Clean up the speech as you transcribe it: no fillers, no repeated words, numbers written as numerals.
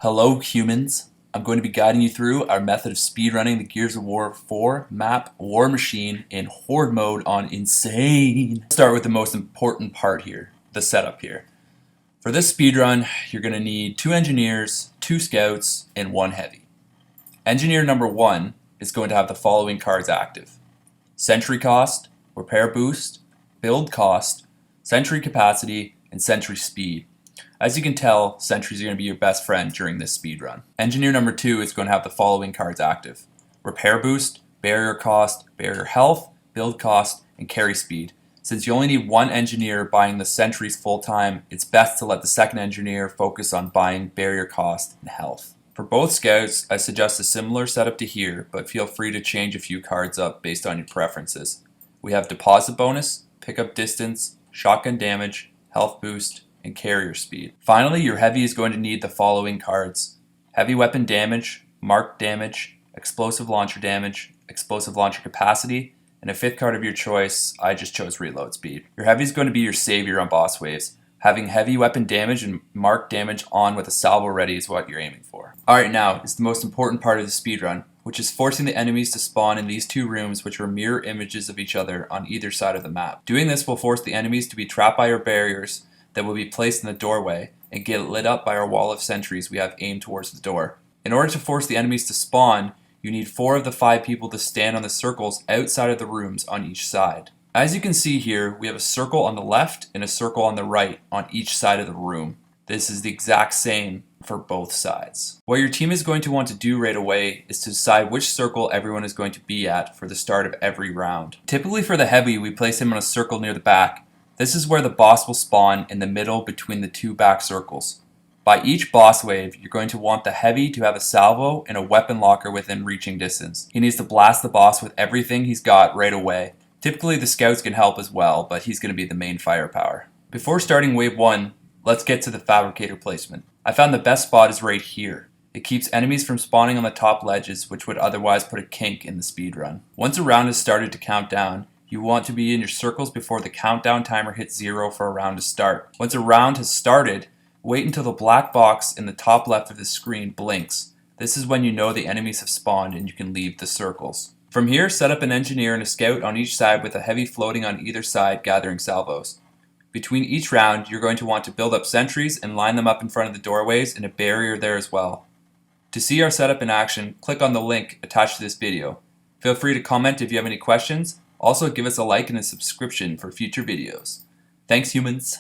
Hello humans, I'm going to be guiding you through our method of speedrunning the Gears of War 4 map War Machine in Horde mode on Insane. Let's start with the most important part here, the setup here. For this speedrun, you're going to need 2 engineers, 2 scouts, and 1 heavy. Engineer number 1 is going to have the following cards active: Sentry Cost, Repair Boost, Build Cost, Sentry Capacity, and Sentry Speed. As you can tell, sentries are going to be your best friend during this speedrun. Engineer number 2 is going to have the following cards active: Repair Boost, Barrier Cost, Barrier Health, Build Cost, and Carry Speed. Since you only need 1 engineer buying the sentries full time, it's best to let the second engineer focus on buying Barrier Cost and Health. For both scouts, I suggest a similar setup to here, but feel free to change a few cards up based on your preferences. We have Deposit Bonus, Pickup Distance, Shotgun Damage, Health Boost, and Carrier Speed. Finally, your heavy is going to need the following cards: Heavy Weapon Damage, Marked Damage, Explosive Launcher Damage, Explosive Launcher Capacity, and a 5th card of your choice. I just chose Reload Speed. Your heavy is going to be your savior on boss waves. Having Heavy Weapon Damage and Marked Damage on with a salvo ready is what you're aiming for. Alright, now is the most important part of the speedrun, which is forcing the enemies to spawn in these 2 rooms, which are mirror images of each other on either side of the map. Doing this will force the enemies to be trapped by our barriers that will be placed in the doorway and get lit up by our wall of sentries we have aimed towards the door. In order to force the enemies to spawn, you need 4 of the 5 people to stand on the circles outside of the rooms on each side. As you can see here, we have a circle on the left and a circle on the right on each side of the room. This is the exact same for both sides. What your team is going to want to do right away is to decide which circle everyone is going to be at for the start of every round. Typically for the heavy, we place him in a circle near the back. This is where the boss will spawn in the middle between the 2 back circles. By each boss wave, you're going to want the heavy to have a salvo and a weapon locker within reaching distance. He needs to blast the boss with everything he's got right away. Typically the scouts can help as well, but he's going to be the main firepower. Before starting wave 1, let's get to the fabricator placement. I found the best spot is right here. It keeps enemies from spawning on the top ledges, which would otherwise put a kink in the speedrun. Once a round has started to count down, you want to be in your circles before the countdown timer hits 0 for a round to start. Once a round has started, wait until the black box in the top left of the screen blinks. This is when you know the enemies have spawned and you can leave the circles. From here, set up an engineer and a scout on each side with a heavy floating on either side gathering salvos. Between each round, you're going to want to build up sentries and line them up in front of the doorways and a barrier there as well. To see our setup in action, click on the link attached to this video. Feel free to comment if you have any questions. Also, give us a like and a subscription for future videos. Thanks, humans.